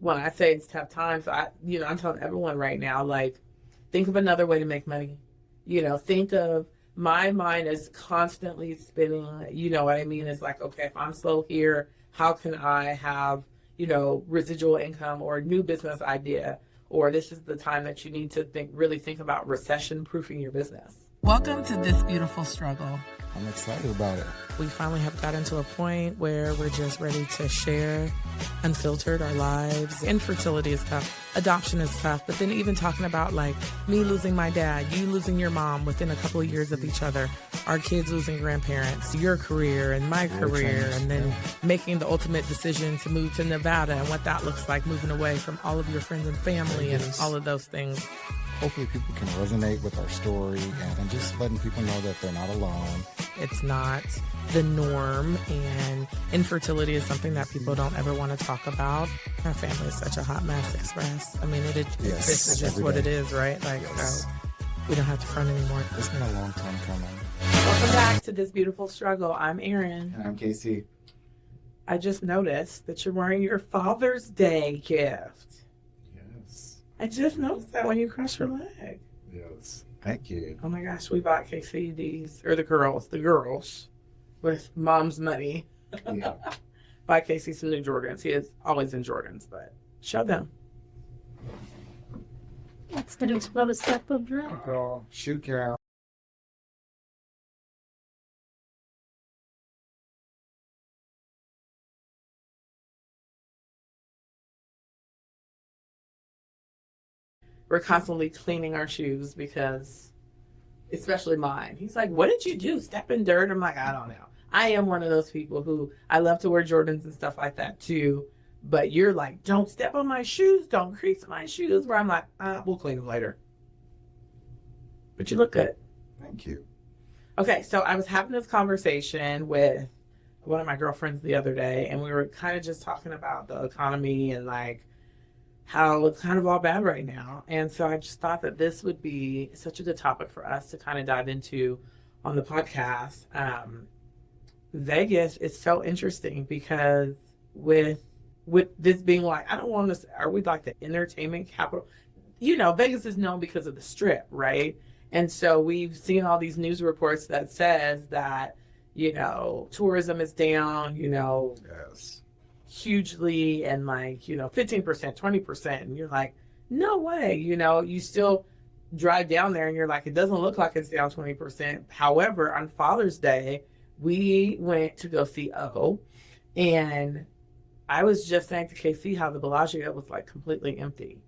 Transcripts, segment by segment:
when I say it's tough times, I'm telling everyone right now, like, think of another way to make money. Think of, my mind is constantly spinning. You know what I mean? It's like, okay, if I'm slow here, how can I have, residual income or a new business idea? Or this is the time that you need to really think about recession proofing your business. Welcome to This Beautiful Struggle. I'm excited about it. We finally have gotten to a point where we're just ready to share unfiltered our lives. Infertility is tough. Adoption is tough. But then even talking about like me losing my dad, you losing your mom within a couple of years of each other, our kids losing grandparents, your career and my career, and then making the ultimate decision to move to Nevada and what that looks like, moving away from all of your friends and family and all of those things. Hopefully people can resonate with our story and just letting people know that they're not alone. It's not the norm, and infertility is something that people don't ever want to talk about. Our family is such a hot mess, Express. I mean, this is just what it is, right? Like, yes. So we don't have to front anymore. It's been a long time coming. Welcome back to This Beautiful Struggle. I'm Erin. And I'm Casey. I just noticed that you're wearing your Father's Day gift. I just noticed that when you crossed your leg. Yes. Thank you. Oh my gosh, we bought Casey these, or the girls, with mom's money. Yeah. Buy Casey some new Jordans. He is always in Jordans, but show them. That's the next step of drill. Oh, shoot, girl. We're constantly cleaning our shoes because, especially mine. He's like, what did you do? Step in dirt? I'm like, I don't know. I am one of those people who, I love to wear Jordans and stuff like that too. But you're like, don't step on my shoes. Don't crease my shoes. Where I'm like, we'll clean them later. But you look good. Thank you. Okay, so I was having this conversation with one of my girlfriends the other day, and we were kind of just talking about the economy and like, how it's kind of all bad right now. And so I just thought that this would be such a good topic for us to kind of dive into on the podcast. Vegas is so interesting because with this being like, I don't want to, are we like the entertainment capital? Vegas is known because of the Strip, right? And so we've seen all these news reports that says that, tourism is down, Yes. hugely, and like 15%, 20%, and you're like, no way. You still drive down there and you're like, it doesn't look like it's down 20%. However, on Father's Day we went to go see O, and I was just saying to KC how the Bellagio was like completely empty.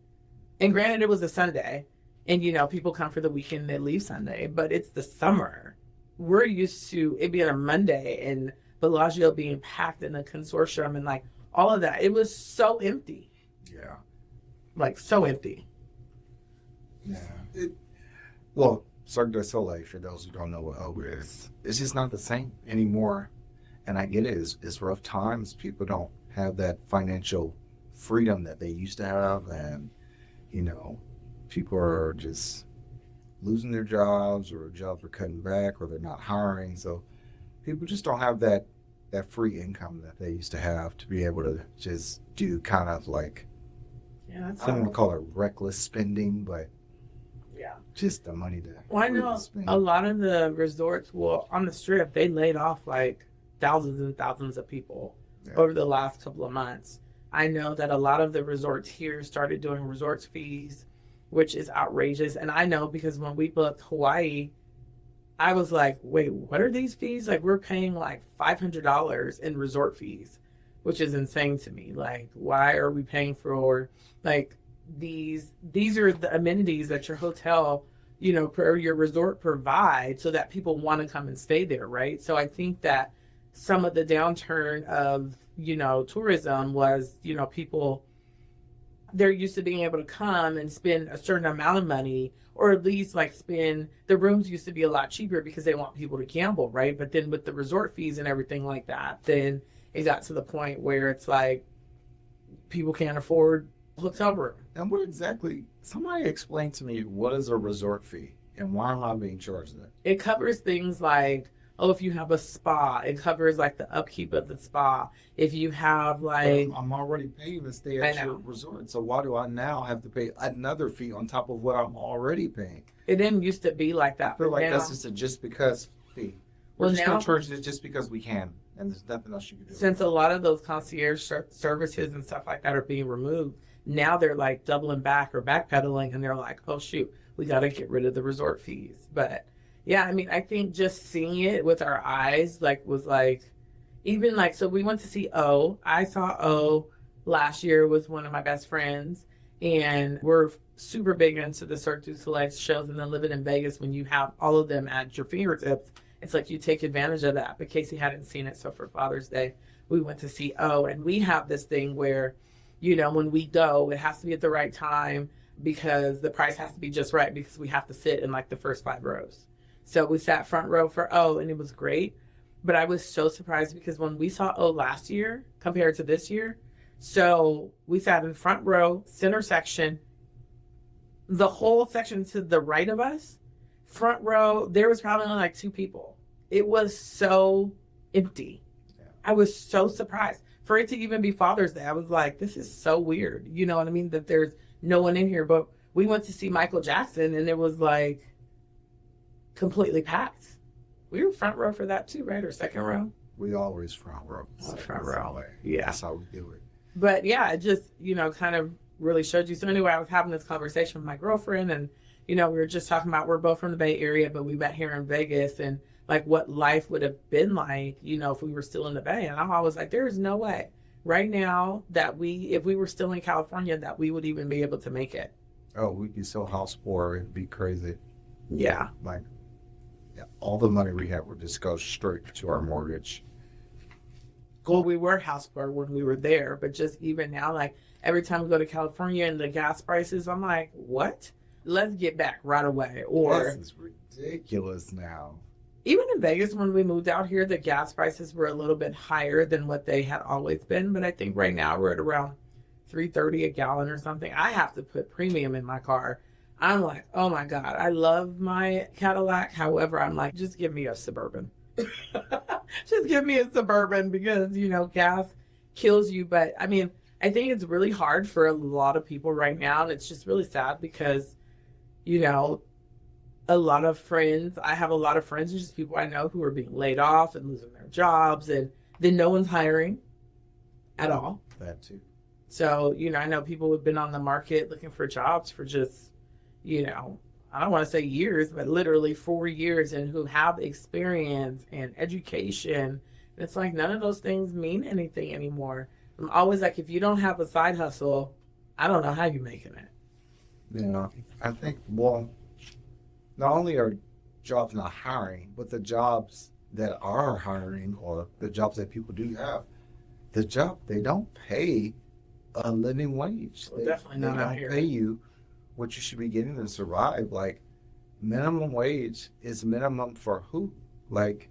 And granted, it was a Sunday, and people come for the weekend, they leave Sunday, but it's the summer. We're used to it being a Monday and Bellagio being packed in a consortium and like all of that. It was so empty. Yeah. Like so empty. Yeah. Well, Cirque du Soleil, for those who don't know what O is, it's just not the same anymore. And I get it. It's rough times. People don't have that financial freedom that they used to have. And, people are just losing their jobs, or jobs are cutting back, or they're not hiring. So people just don't have that free income that they used to have to be able to just do kind of like, I don't want to call it reckless spending, but just the money to I know spend. A lot of the resorts, on the Strip, they laid off like thousands and thousands of people over the last couple of months. I know that a lot of the resorts here started doing resorts fees, which is outrageous. And I know because when we booked Hawaii, I was like, wait, what are these fees? Like, we're paying like $500 in resort fees, which is insane to me. Like, why are we paying for like these are the amenities that your hotel, or your resort provide so that people want to come and stay there, right? So I think that some of the downturn of, tourism was, people, they're used to being able to come and spend a certain amount of money, or at least like spend, the rooms used to be a lot cheaper because they want people to gamble, right? But then with the resort fees and everything like that, then it got to the point where it's like people can't afford hotel room. And what exactly, somebody explain to me, what is a resort fee and why am I being charged that? It covers things like oh, if you have a spa, it covers like the upkeep of the spa. If you have like, I'm already paying to stay I at your know. resort, so why do I now have to pay another fee on top of what I'm already paying? It didn't used to be like I that. feel But like now, that's just a just because fee. We're well, just now gonna charge it just because we can, and there's nothing else you can do. since a lot of those concierge services and stuff like that are being removed, now they're like doubling back or backpedaling, and they're like, oh shoot, we got to get rid of the resort fees. But yeah, I mean, I think just seeing it with our eyes, like, was like, even like, so we went to see O. I saw O last year with one of my best friends, and we're super big into the Cirque du Soleil shows, and then living in Vegas, when you have all of them at your fingertips, it's like you take advantage of that. But Casey hadn't seen it, so for Father's Day, we went to see O, and we have this thing where, when we go, it has to be at the right time because the price has to be just right because we have to sit in like the first 5 rows. So we sat front row for O, and it was great. But I was so surprised because when we saw O last year compared to this year, so we sat in front row, center section, the whole section to the right of us, front row, there was probably only like 2 people. It was so empty. Yeah. I was so surprised. For it to even be Father's Day, I was like, this is so weird. You know what I mean? That there's no one in here. But we went to see Michael Jackson, and it was like completely packed. We were front row for that too, right? Or second row? We always front row. Front row. Way. Yeah. That's how we do it. But yeah, it just, kind of really showed you. So anyway, I was having this conversation with my girlfriend, and, we were just talking about, we're both from the Bay Area, but we met here in Vegas, and like what life would have been like, if we were still in the Bay. And I'm always like, there is no way right now that if we were still in California, that we would even be able to make it. Oh, we'd be so house poor. It'd be crazy. Yeah. Like, all the money we have would just go straight to our mortgage. Well, we were house poor when we were there, but just even now, like every time we go to California and the gas prices, I'm like, what? Let's get back right away. Or This is ridiculous now. even in Vegas, when we moved out here, the gas prices were a little bit higher than what they had always been. But I think right now we're at around $3.30 a gallon or something. I have to put premium in my car. I'm like, oh my God, I love my Cadillac. However, I'm like, just give me a Suburban. Just give me a Suburban because, gas kills you. But I mean, I think it's really hard for a lot of people right now. And it's just really sad because, a lot of friends, I have a lot of friends and just people I know who are being laid off and losing their jobs. And then no one's hiring at all. That too. So, I know people who've been on the market looking for jobs for just, I don't want to say years, but literally 4 years, and who have experience and education. And it's like none of those things mean anything anymore. I'm always like, if you don't have a side hustle, I don't know how you're making it. I think, not only are jobs not hiring, but the jobs that are hiring or the jobs that people do have, they don't pay a living wage. Well, definitely not they out don't here. pay you what you should be getting to survive. Like, minimum wage is minimum for who? Like,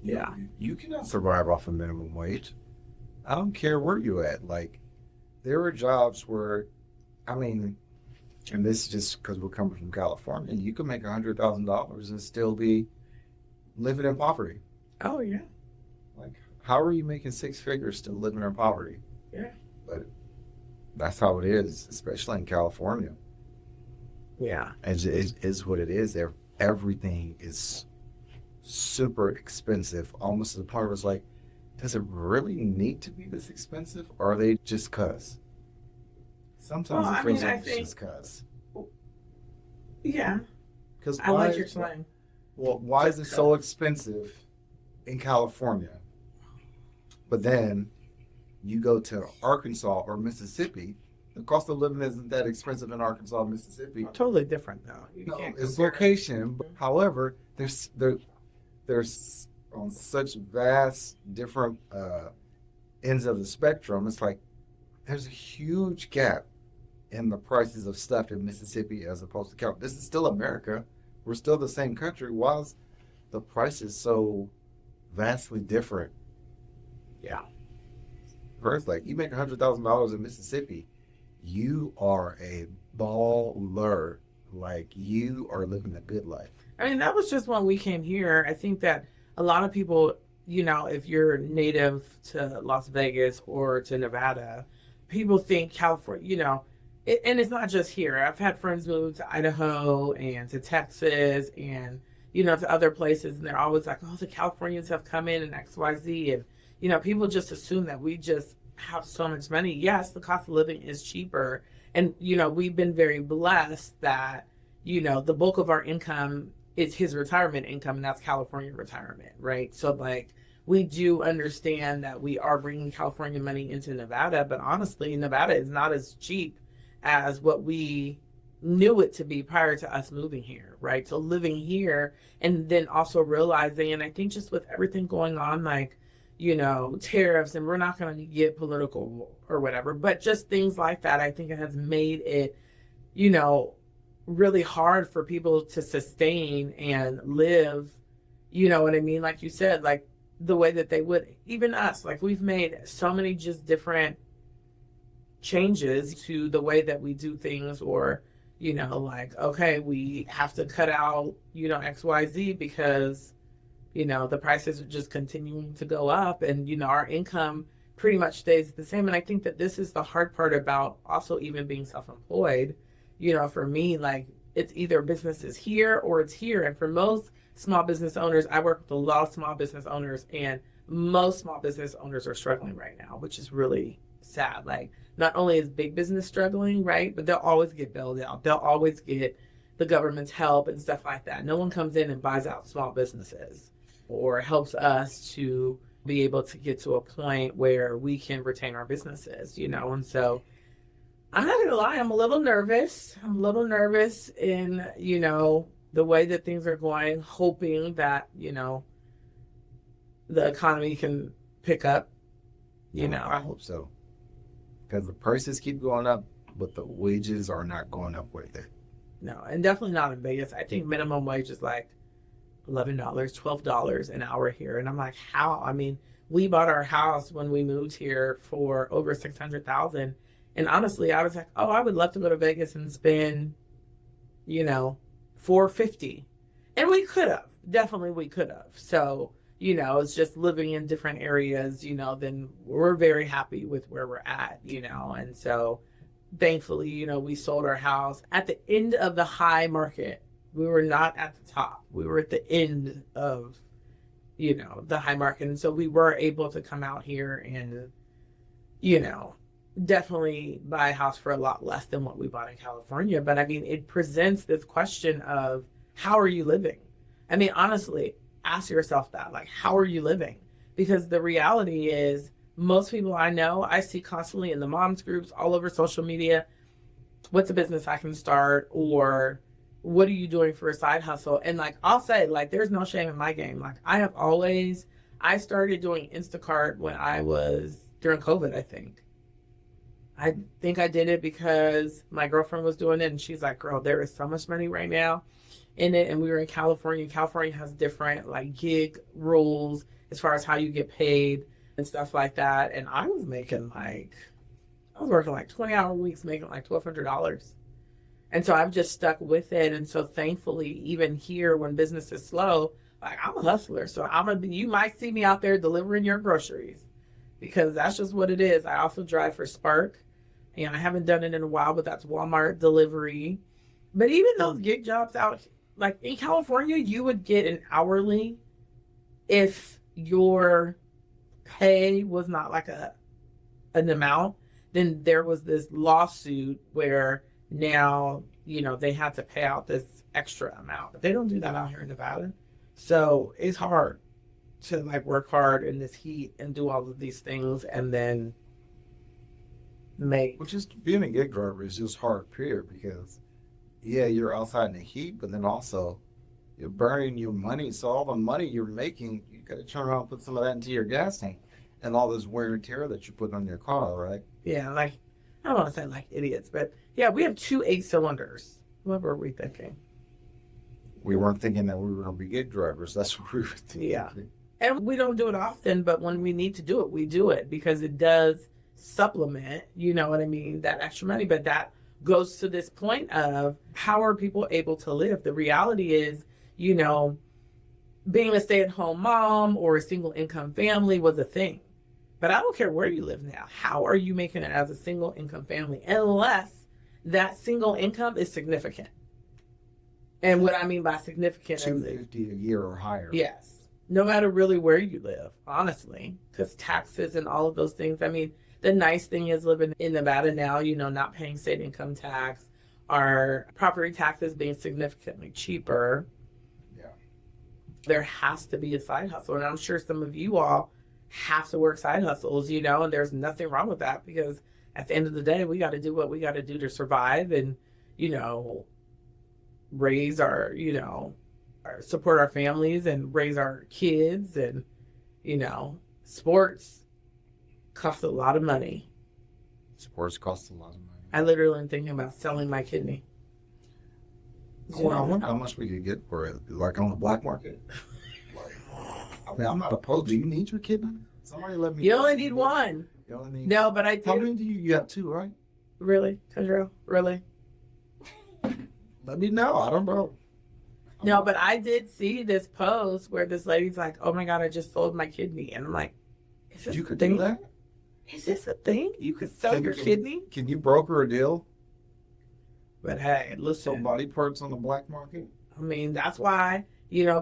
Yeah. you cannot survive off a minimum wage. I don't care where you're at. Like, there are jobs where, and this is just because we're coming from California, you can make $100,000 and still be living in poverty. Oh, yeah. Like, how are you making 6 figures still living in poverty? Yeah. But that's how it is, especially in California. Yeah. It is what it is. Everything is super expensive, almost to the point where it's like, does it really need to be this expensive, or are they just cuss? Sometimes it feels like it's just cuss. Yeah. Because I like your slang. Well, why is it so expensive in California? But then you go to Arkansas or Mississippi, the cost of living isn't that expensive in Arkansas or Mississippi. Totally different, though. It's location. However, there's on such vast different ends of the spectrum. It's like there's a huge gap in the prices of stuff in Mississippi as opposed to California. This is still America. We're still the same country. Why is the prices so vastly different? Yeah. First, like, you make $100,000 in Mississippi, you are a baller. Like, you are living a good life. I mean, that was just when we came here. I think that a lot of people, if you're native to Las Vegas or to Nevada, people think California, and it's not just here. I've had friends move to Idaho and to Texas and, to other places, and they're always like, oh, the Californians have come in and XYZ. And, people just assume that we just have so much money. Yes, the cost of living is cheaper. And, we've been very blessed that, the bulk of our income is his retirement income, and that's California retirement, right? So, we do understand that we are bringing California money into Nevada, but honestly, Nevada is not as cheap as what we knew it to be prior to us moving here, right? So living here and then also realizing, and I think just with everything going on, tariffs, and we're not going to get political or whatever, but just things like that, I think it has made it, really hard for people to sustain and live, you know what I mean? Like you said, like the way that they would, even us, like we've made so many just different changes to the way that we do things, or, okay, we have to cut out, XYZ because, the prices are just continuing to go up, and, our income pretty much stays the same. And I think that this is the hard part about also even being self-employed. For me, like it's either business is here or it's here. And for most small business owners, I work with a lot of small business owners, and most small business owners are struggling right now, which is really sad. Like, not only is big business struggling, right, but they'll always get bailed out. They'll always get the government's help and stuff like that. No one comes in and buys out small businesses or helps us to be able to get to a point where we can retain our businesses, and so I'm not gonna lie, I'm a little nervous. In, the way that things are going, hoping that, the economy can pick up, I hope so. Because the prices keep going up, but the wages are not going up with it. No, and definitely not in Vegas. I think minimum wage is like $11, $12 an hour here. And I'm like, how? I mean, we bought our house when we moved here for over $600,000. And honestly, I was like, oh, I would love to go to Vegas and spend, $450. And we could have. Definitely we could have. So, it's just living in different areas, then we're very happy with where we're at, And so thankfully, we sold our house at the end of the high market. We were not at the top. We were at the end of, the high market. And so we were able to come out here and, definitely buy a house for a lot less than what we bought in California. But I mean, it presents this question of, how are you living? I mean, honestly, ask yourself that, like, how are you living? Because the reality is, most people I know, I see constantly in the moms groups, all over social media, what's a business I can start, or what are you doing for a side hustle? And like, I'll say, like, there's no shame in my game. Like, I started doing Instacart when I was during COVID, I think I did it because my girlfriend was doing it, and she's like, girl, there is so much money right now in it. And we were in California. California has different like gig rules as far as how you get paid and stuff like that. And I was working like 20-hour weeks, making like $1,200. And so I've just stuck with it. And so thankfully, even here when business is slow, like, I'm a hustler. So you might see me out there delivering your groceries, because that's just what it is. I also drive for Spark, and I haven't done it in a while, but that's Walmart delivery. But even those gig jobs out, like in California, you would get an hourly if your pay was not like an amount. Then there was this lawsuit where now, they have to pay out this extra amount. But they don't do that out here in Nevada. So it's hard to like work hard in this heat and do all of these things and then Which is, being a gig driver is just hard, period, because you're outside in the heat, but then also you're burning your money. So all the money you're making, you got to turn around and put some of that into your gas tank and all this wear and tear that you put on your car, right? Yeah, like, I don't want to say like idiots, but yeah, we have 2 8-cylinders. What were we thinking? We weren't thinking that we were going to be gig drivers. That's what we were thinking. Yeah. And we don't do it often, but when we need to do it, we do it, because it does supplement, you know what I mean, that extra money. But that goes to this point of, how are people able to live? The reality is, being a stay-at-home mom or a single income family was a thing. But I don't care where you live now. How are you making it as a single income family unless that single income is significant? And what I mean by significant is $250 a year or higher. yes. No matter really where you live, honestly, because taxes and all of those things. I mean, the nice thing is living in Nevada now, not paying state income tax, our property taxes being significantly cheaper. Yeah. There has to be a side hustle. And I'm sure some of you all have to work side hustles, and there's nothing wrong with that because at the end of the day, we got to do what we got to do to survive and, raise our, support our families and raise our kids. And, sports cost a lot of money. Sports cost a lot of money. I literally am thinking about selling my kidney. I wonder how much we could get for it, like on the black market. I mean, I'm not opposed. Do you need your kidney? Somebody let me. You only need one. You only need. No, but I do. How many do you got? Two, right? Really, Kendra? Really? Let me know. I don't know. No, but I did see this post where this lady's like, "Oh my God, I just sold my kidney," and I'm like, "Is this You a could thing? do that? Is this a thing? You could sell your kidney?" Can you broker a deal? But hey, listen. Sell body parts on the black market? I mean, that's why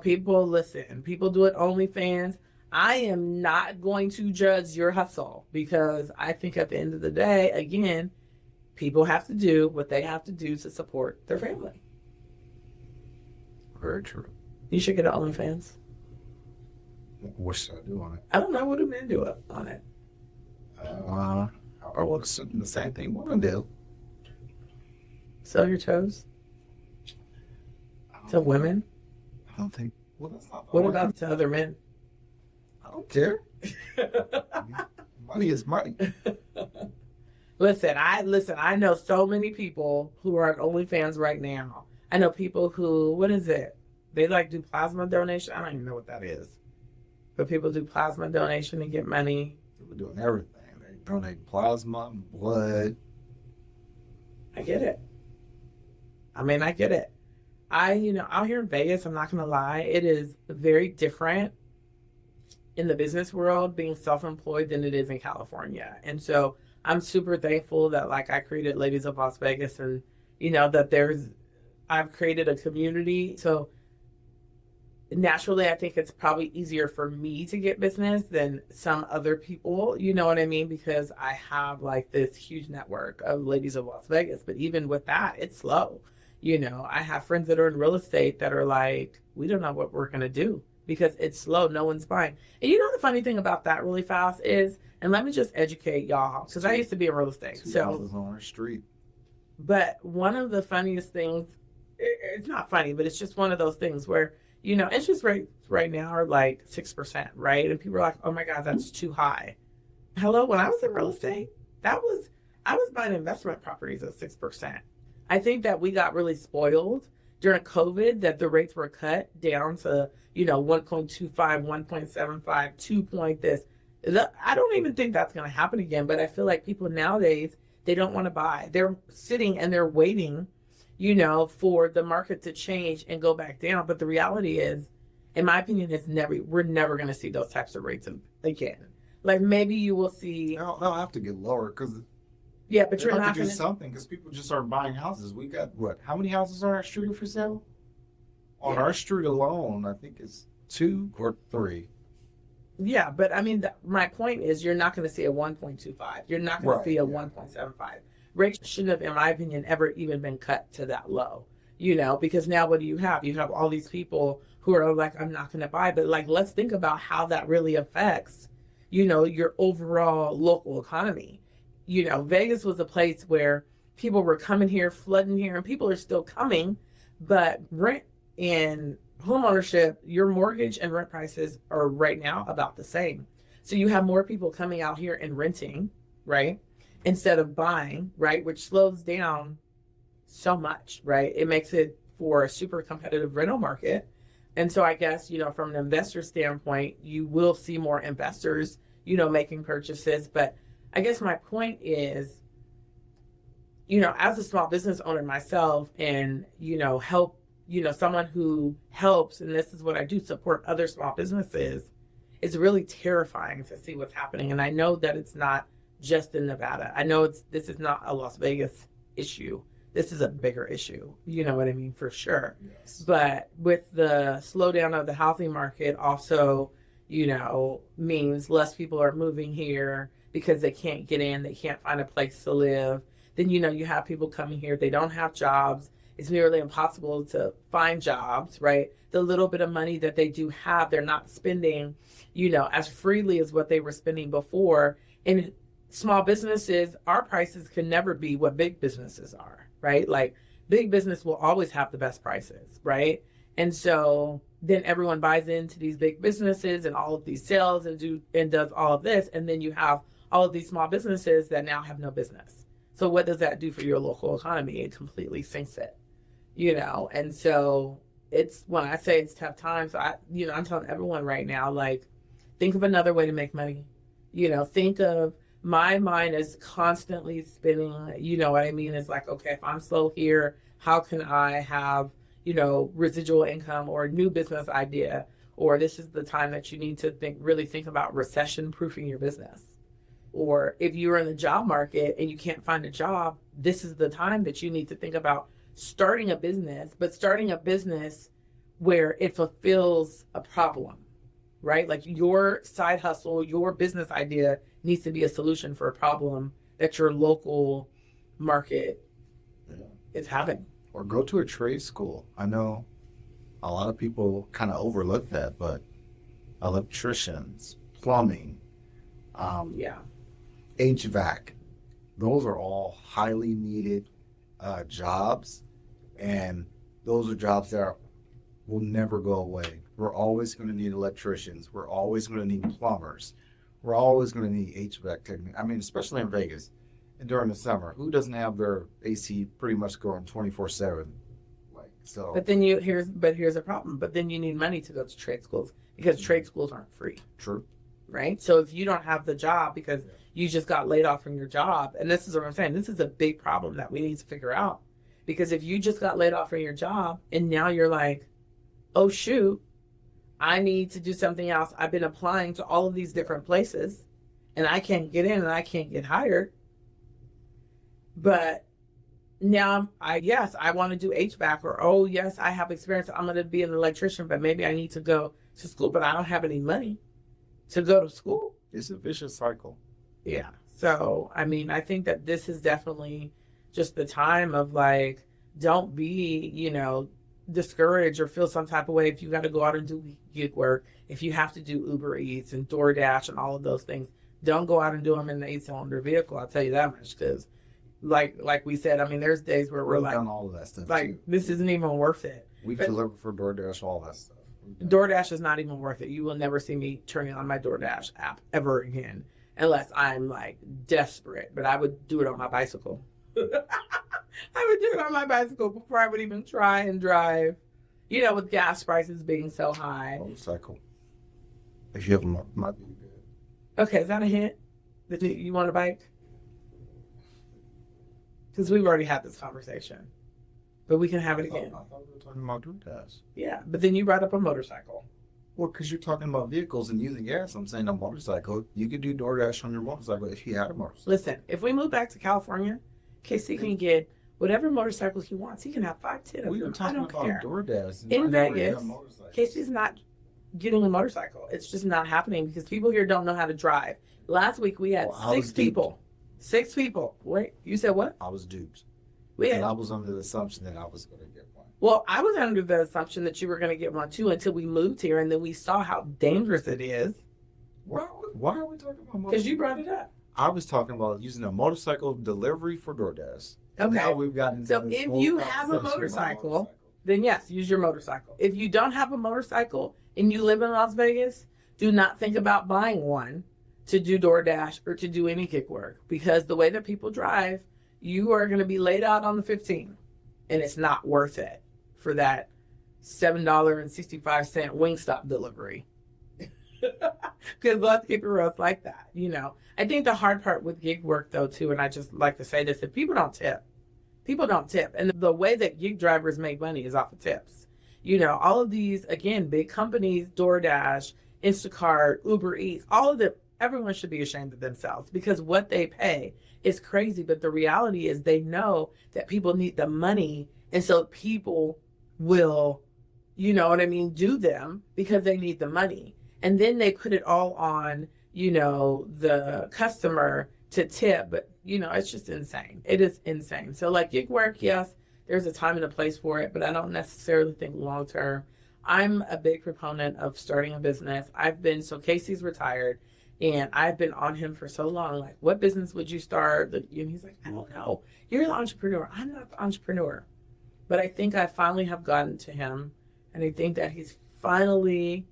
people listen. People do it OnlyFans. I am not going to judge your hustle because I think at the end of the day, again, people have to do what they have to do to support their family. Very true. You should get an OnlyFans. What should I do on it? I don't know what do men do on it. Or what's the same thing women do? Sell your toes to women. I don't think. Well, that's not. What about to other men? I don't care. Money is money. Listen, I know so many people who are on OnlyFans right now. I know people who, what is it? They do plasma donation. I don't even know what that is. But people do plasma donation and get money. People doing everything. They donate plasma, blood. I get it. I get it. Out here in Vegas, I'm not going to lie, it is very different in the business world being self-employed than it is in California. And so I'm super thankful that I created Ladies of Las Vegas and, that I've created a community. So naturally, I think it's probably easier for me to get business than some other people, you know what I mean? Because I have this huge network of Ladies of Las Vegas. But even with that, it's slow. I have friends that are in real estate that are like, we don't know what we're going to do because it's slow. No one's buying. And the funny thing about that really fast is, and let me just educate y'all, because I used to be in real estate. Two houses on our street. But one of the funniest things, it's not funny, but it's just one of those things where, interest rates right now are 6%, right? And people are like, oh my God, that's too high. Hello, when I was in real estate, I was buying investment properties at 6%. I think that we got really spoiled during COVID that the rates were cut down to, 1.25, 1.75, 2 point this. I don't even think that's going to happen again, but I feel like people nowadays, they don't want to buy. They're sitting and they're waiting, for the market to change and go back down. But the reality is, in my opinion, we're never going to see those types of rates again. Maybe you will see. They'll have to get lower because. Yeah, but you're not going to do something because people just aren't buying houses. We got how many houses on our street for sale? On our street alone, I think it's 2 or 3. Yeah, but my point is you're not going to see a 1.25. You're not going to see a 1.75. Rates shouldn't have, in my opinion, ever even been cut to that low, because now what do you have? You have all these people who are like, I'm not going to buy. But let's think about how that really affects, your overall local economy. Vegas was a place where people were coming here, flooding here, and people are still coming, but rent and home ownership, your mortgage and rent prices are right now about the same. So you have more people coming out here and renting, right? Instead of buying, right? Which slows down so much, right? It makes it for a super competitive rental market. And so I guess, from an investor standpoint, you will see more investors, making purchases. But I guess my point is, as a small business owner myself and, help, someone who helps, and this is what I do, support other small businesses, it's really terrifying to see what's happening. And I know that it's not just in Nevada. I know this is not a Las Vegas issue. This is a bigger issue. You know what I mean? For sure. Yes. But with the slowdown of the housing market also, means less people are moving here because they can't get in, they can't find a place to live. Then, you have people coming here, they don't have jobs. It's nearly impossible to find jobs, right? The little bit of money that they do have, they're not spending, as freely as what they were spending before. And small businesses, our prices can never be what big businesses are, right? Like big business will always have the best prices, right? And so then everyone buys into these big businesses and all of these sales and does all of this. And then you have all of these small businesses that now have no business. So what does that do for your local economy? It completely sinks it, And so it's, when I say it's tough times, I'm telling everyone right now, like, think of another way to make money. Think of, my mind is constantly spinning. You know what I mean? It's like, okay, if I'm slow here, how can I have, residual income or a new business idea? Or this is the time that you need to really think about recession proofing your business. Or if you're in the job market and you can't find a job, this is the time that you need to think about starting a business, but starting a business where it fulfills a problem, right? Like your side hustle, your business idea needs to be a solution for a problem that your local market is having. Or go to a trade school. I know a lot of people kind of overlook that, but electricians, plumbing, HVAC, those are all highly needed jobs, and those are jobs that will never go away. We're always going to need electricians. We're always going to need plumbers. We're always going to need HVAC technicians. I mean, especially in Vegas and during the summer, who doesn't have their AC pretty much going 24/7? So. But then here's a problem. But then you need money to go to trade schools because trade schools aren't free. True. Right? So if you don't have the job because you just got laid off from your job, and this is what I'm saying, this is a big problem that we need to figure out. Because if you just got laid off from your job and now you're like, oh shoot, I need to do something else. I've been applying to all of these different places and I can't get in and I can't get hired. But now I want to do HVAC, or, oh yes, I have experience. I'm going to be an electrician, but maybe I need to go to school, but I don't have any money to go to school. It's a vicious cycle. Yeah. So, I mean, I think that this is definitely just the time of like, don't be, discouraged or feel some type of way if you got to go out and do gig work, if you have to do Uber Eats and DoorDash and all of those things. Don't go out and do them in the 8-cylinder vehicle. I'll tell you that much, because like we said, I mean, there's days where we're like, done all of that stuff. Like, too. This isn't even worth it. We deliver for DoorDash, all that stuff. DoorDash is not even worth it. You will never see me turning on my DoorDash app ever again, unless I'm like desperate. But I would do it on my bicycle. I would do it on my bicycle before I would even try and drive. With gas prices being so high. Motorcycle. If you have them, might be good. Okay, is that a hint? That you want a bike? Because we've already had this conversation. But we can have it again. I thought we were talking about DoorDash. Yeah, but then you brought up a motorcycle. Well, because you're talking about vehicles and using gas. I'm saying a motorcycle. You could do DoorDash on your motorcycle if you had a motorcycle. Listen, if we move back to California, Casey can get whatever motorcycles he wants. He can have 5, 10 of them. We were talking about care. DoorDash. In Vegas, Casey's not getting a motorcycle. It's just not happening because people here don't know how to drive. Last week we had 6 people. 6 people. Wait, you said what? I was duped. And I was under the assumption that I was going to get one. Well, I was under the assumption that you were going to get one too until we moved here, and then we saw how dangerous it is. Why are we talking about motorcycles? Because you brought it up. I was talking about using a motorcycle delivery for DoorDash. Okay. Now we've gotten so if you have a motorcycle, then yes, use your motorcycle. If you don't have a motorcycle and you live in Las Vegas, do not think about buying one to do DoorDash or to do any gig work, because the way that people drive, you are going to be laid out on the 15, and it's not worth it for that $7.65 Wingstop delivery. Because let's keep it real, it's like that, I think the hard part with gig work, though, too, and I just like to say this, if people don't tip. People don't tip. And the way that gig drivers make money is off of tips. all of these, again, big companies, DoorDash, Instacart, Uber Eats, all of them, everyone should be ashamed of themselves because what they pay is crazy. But the reality is they know that people need the money. And so people will, do them because they need the money. And then they put it all on, the customer to tip. But, it's just insane. It is insane. So like gig work, yes, there's a time and a place for it, but I don't necessarily think long term. I'm a big proponent of starting a business. So Casey's retired and I've been on him for so long. Like, what business would you start? And he's like, I don't know. You're the entrepreneur. I'm not the entrepreneur. But I think I finally have gotten to him, and I think that he's finally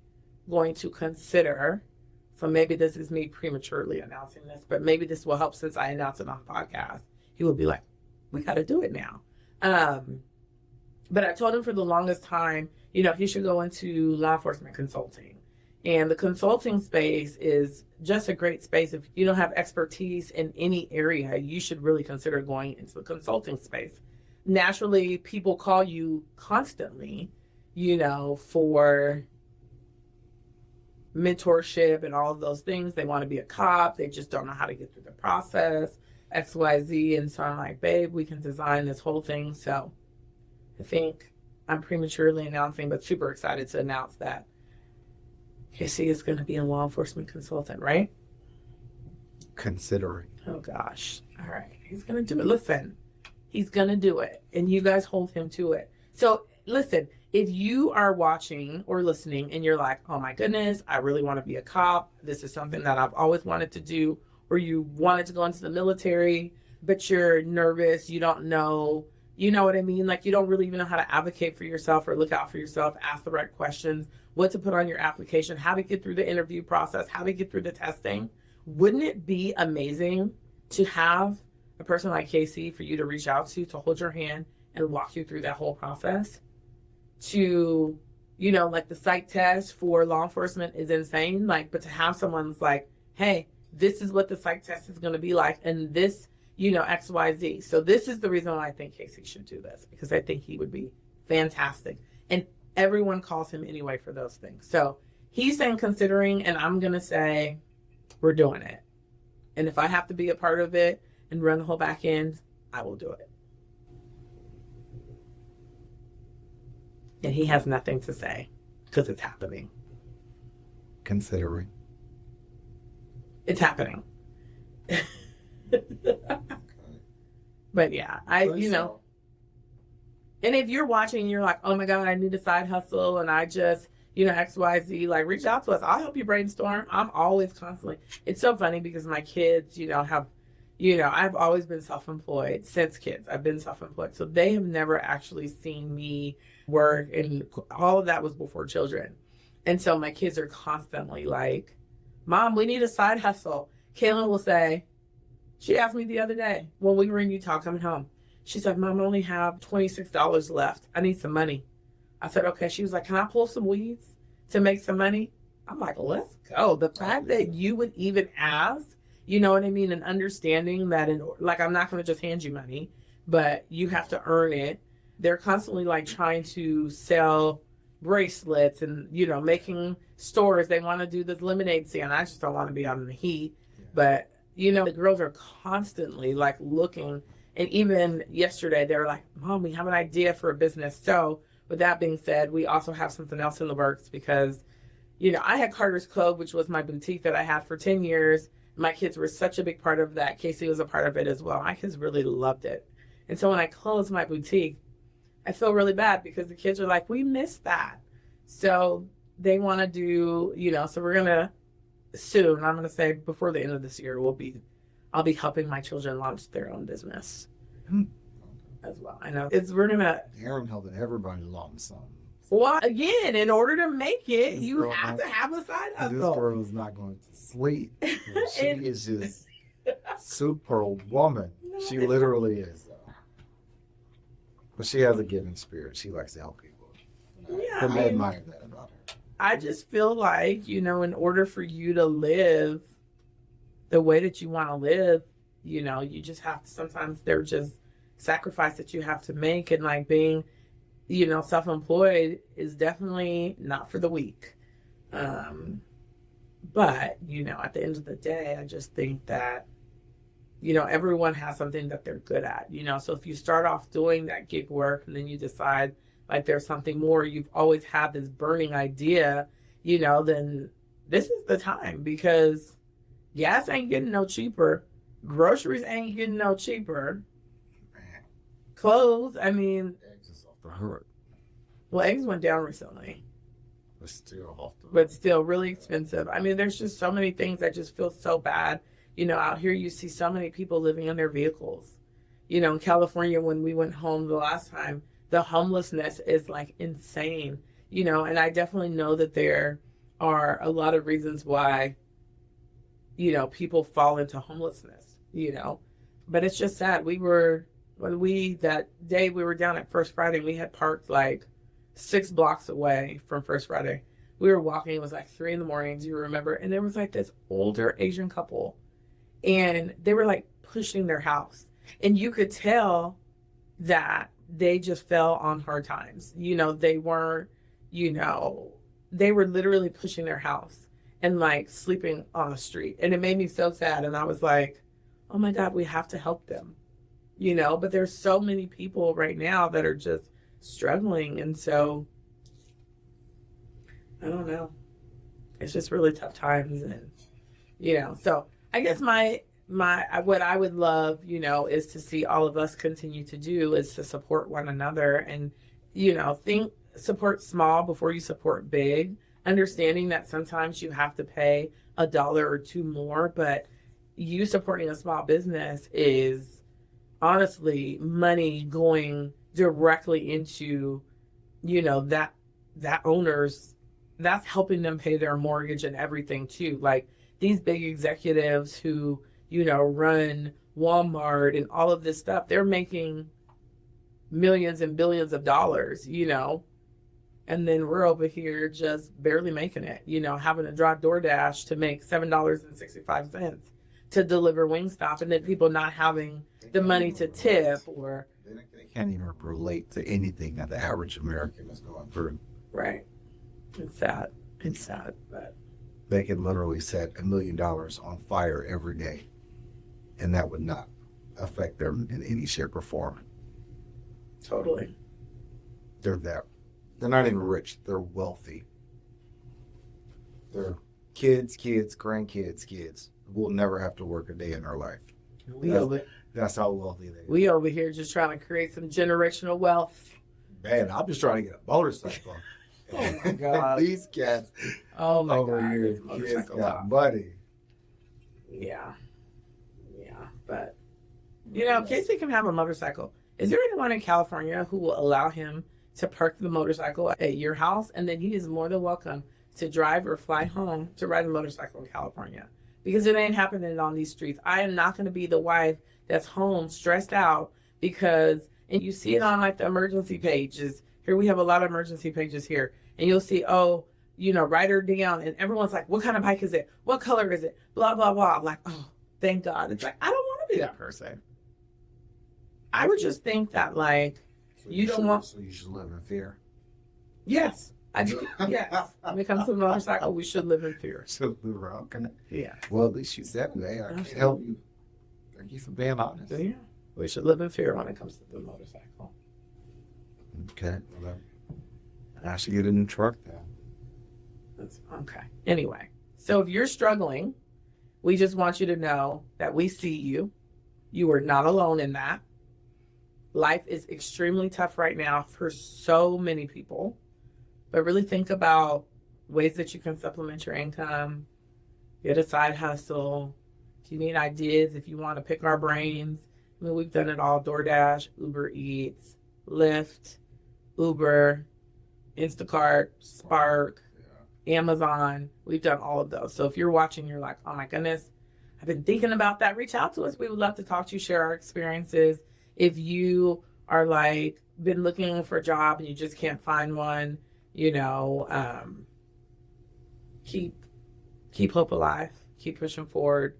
going to consider. So maybe this is me prematurely announcing this, but maybe this will help since I announced it on the podcast. He will be like, we got to do it now. But I told him for the longest time, he should go into law enforcement consulting. And the consulting space is just a great space. If you don't have expertise in any area, you should really consider going into the consulting space. Naturally, people call you constantly, for mentorship and all of those things. They want to be a cop. They just don't know how to get through the process, XYZ. And so I'm like, babe, we can design this whole thing. So I think I'm prematurely announcing, but super excited to announce that Casey is going to be a law enforcement consultant, right? Considering. Oh, gosh. All right. He's going to do it. Listen, he's going to do it. And you guys hold him to it. So listen, if you are watching or listening and you're like, oh, my goodness, I really want to be a cop. This is something that I've always wanted to do. Or you wanted to go into the military, but you're nervous. You don't know. You know what I mean? Like, you don't really even know how to advocate for yourself or look out for yourself, ask the right questions, what to put on your application, how to get through the interview process, how to get through the testing. Wouldn't it be amazing to have a person like Casey for you to reach out to hold your hand and walk you through that whole process? To, like the psych test for law enforcement is insane. Like, but to have someone's like, hey, this is what the psych test is going to be like. And this, XYZ. So this is the reason why I think Casey should do this, because I think he would be fantastic. And everyone calls him anyway for those things. So he's saying considering, and I'm going to say we're doing it. And if I have to be a part of it and run the whole back end, I will do it. And he has nothing to say because it's happening. Considering. It's happening. But yeah, and if you're watching and you're like, oh my God, I need a side hustle and I just, XYZ, like reach out to us. I'll help you brainstorm. I'm always constantly, it's so funny because my kids, I've always been self-employed since kids. I've been self-employed. So they have never actually seen me work, and all of that was before children. And so my kids are constantly like, Mom, we need a side hustle. Kaylin will say, she asked me the other day when we were in Utah coming home. She said, Mom, I only have $26 left. I need some money. I said, okay. She was like, can I pull some weeds to make some money? I'm like, let's go. The fact that you would even ask, you know what I mean? And understanding that, I'm not going to just hand you money, but you have to earn it. They're constantly like trying to sell bracelets and, making stores. They want to do this lemonade stand. I just don't want to be out in the heat. Yeah. But, the girls are constantly like looking. And even yesterday, they were like, Mom, we have an idea for a business. So with that being said, we also have something else in the works because, I had Carter's Cove, which was my boutique that I had for 10 years. My kids were such a big part of that. Casey was a part of it as well. My kids really loved it. And so when I closed my boutique, I feel really bad because the kids are like, we missed that. So they want to do, so we're going to soon, I'm going to say before the end of this year, I'll be helping my children launch their own business as well. I know we're going to. Aaron helping everybody launch something. Well, again, in order to make it, you have to have a side hustle. This girl is not going to sleep. She is just super woman. She literally is. But she has a giving spirit. She likes to help people. Yeah, I admire that about her. I just feel like, in order for you to live the way that you want to live, you just have to, sometimes there's just sacrifice that you have to make, and like being self-employed is definitely not for the weak. But, at the end of the day, I just think that, everyone has something that they're good at, so if you start off doing that gig work and then you decide like there's something more, you've always had this burning idea, then this is the time, because gas ain't getting no cheaper. Groceries ain't getting no cheaper. Man, Clothes, I mean, eggs is off the hook, well, eggs went down recently, but still off the hook. but still really expensive. I mean, there's just so many things that just feel so bad. Out here you see so many people living in their vehicles. In California, when we went home the last time, the homelessness is like insane. And I definitely know that there are a lot of reasons why, people fall into homelessness, but it's just sad. That day we were down at First Friday, we had parked like 6 blocks away from First Friday. We were walking, it was like 3 a.m, do you remember? And there was like this older Asian couple, and they were like pushing their house. And you could tell that they just fell on hard times. They weren't, they were literally pushing their house and like sleeping on the street. And it made me so sad. And I was like, oh my God, we have to help them, but there's so many people right now that are just struggling. And so, I don't know. It's just really tough times. And, so I guess what I would love, is to see all of us continue to do is to support one another and, support small before you support big, understanding that sometimes you have to pay $1 or $2 more, but you supporting a small business is honestly money going directly into, that owner's, that's helping them pay their mortgage and everything too. Like these big executives who, run Walmart and all of this stuff, they're making millions and billions of dollars, and then we're over here just barely making it, having to draw DoorDash to make $7.65 to deliver Wingstop, and then people not having the money to tip, or they can't even relate to anything that the average American is going through. Right. It's sad, but they can literally set $1 million on fire every day, and that would not affect them in any shape or form. Totally. They're not even rich. They're wealthy. Their kids, grandkids will never have to work a day in their life. That's how wealthy they are. We over here just trying to create some generational wealth. Man, I'm just trying to get a motorcycle. Oh my God. These cats over here, kids got money. Yeah. But, Casey can have a motorcycle. Is there anyone in California who will allow him to park the motorcycle at your house? And then he is more than welcome to drive or fly home to ride a motorcycle in California. Because it ain't happening on these streets. I am not going to be the wife that's home stressed out because, and you see it on like the emergency pages. Here we have a lot of emergency pages here. And you'll see, write her down. And everyone's like, what kind of bike is it? What color is it? Blah, blah, blah. I'm like, oh, thank God. It's like, I don't want to be that person. I would just think that, like, So you don't want. So you should live in fear. Yes, I do. Yes. When it comes to the motorcycle, we should live in fear. So live around. Yeah. Well, at least you said that. I can't help you. Thank you for being honest. Yeah. We should live in fear when it comes to the motorcycle. Okay. Well, I should get a new truck then. That's okay. Anyway, so if you're struggling, we just want you to know that we see you. You are not alone in that. Life is extremely tough right now for so many people, but really think about ways that you can supplement your income, get a side hustle. If you need ideas, if you want to pick our brains, I mean, we've done it all: DoorDash, Uber Eats, Lyft, Uber, Instacart, Spark, Amazon. We've done all of those. So if you're watching, you're like, oh my goodness, I've been thinking about that. Reach out to us. We would love to talk to you, share our experiences. If you are like been looking for a job and you just can't find one, keep hope alive. Keep pushing forward.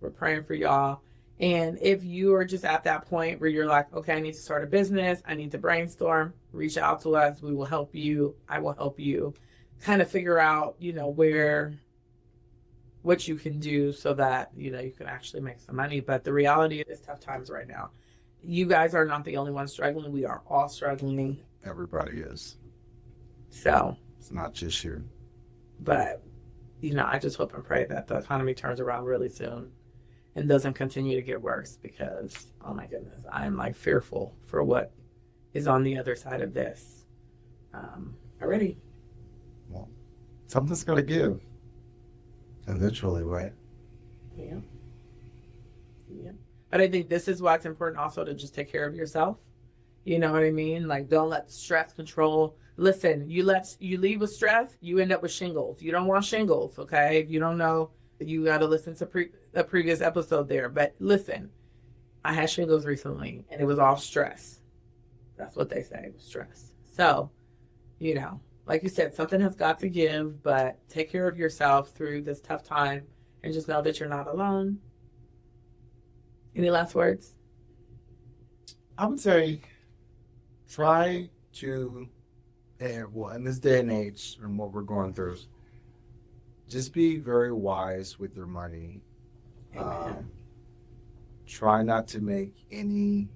We're praying for y'all. And if you are just at that point where you're like, okay, I need to start a business, I need to brainstorm, reach out to us. We will help you. I will help you kind of figure out, what you can do so that, you can actually make some money. But the reality is tough times right now. You guys are not the only ones struggling. We are all struggling. Everybody is. So It's not just you. But, I just hope and pray that the economy turns around really soon and doesn't continue to get worse because, oh my goodness, I'm like fearful for what is on the other side of this already. Well, something's going to give eventually, right? Yeah. But I think this is why it's important also to just take care of yourself. You know what I mean? Like, don't let stress control. Listen, you leave with stress, you end up with shingles. You don't want shingles, okay? If you don't know, you got to listen to a previous episode there. But listen, I had shingles recently, and it was all stress. That's what they say, stress. So, like you said, something has got to give, but take care of yourself through this tough time, and just know that you're not alone. Any last words? I would say try to, in this day and age and what we're going through, just be very wise with your money. Try not to make any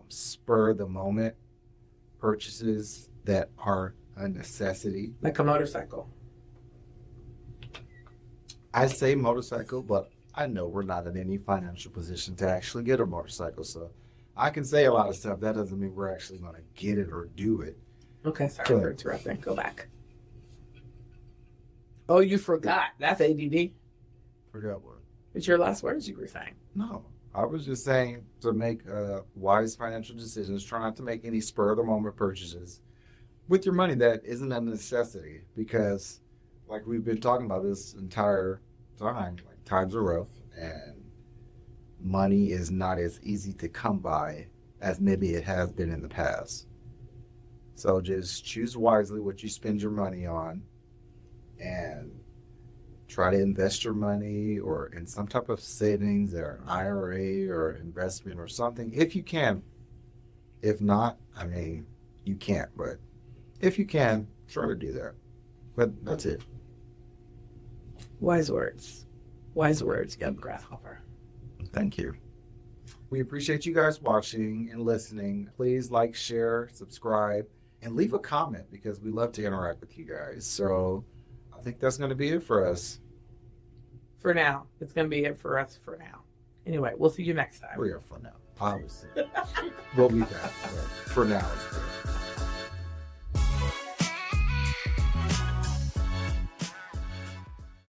spur of the moment purchases that are a necessity. Like a motorcycle. I say motorcycle, but I know we're not in any financial position to actually get a motorcycle. So I can say a lot of stuff. That doesn't mean we're actually going to get it or do it. Okay, sorry for interrupting. Go back. Oh, you forgot. That's ADD. Forgot what? It's your last words you were saying. No, I was just saying to make wise financial decisions. Try not to make any spur of the moment purchases with your money that isn't a necessity. Because, like we've been talking about this entire time, like times are rough and money is not as easy to come by as maybe it has been in the past. So just choose wisely what you spend your money on and try to invest your money or in some type of savings or an IRA or investment or something if you can. If not, you can't, but if you can, try to do that. But that's it. Wise words. Wise words, young grasshopper. Thank you. We appreciate you guys watching and listening. Please like, share, subscribe, and leave a comment because we love to interact with you guys. So I think that's going to be it for us. For now. It's going to be it for us for now. Anyway, we'll see you next time. We're here for now. Obviously. We'll be back. But for now, it's good.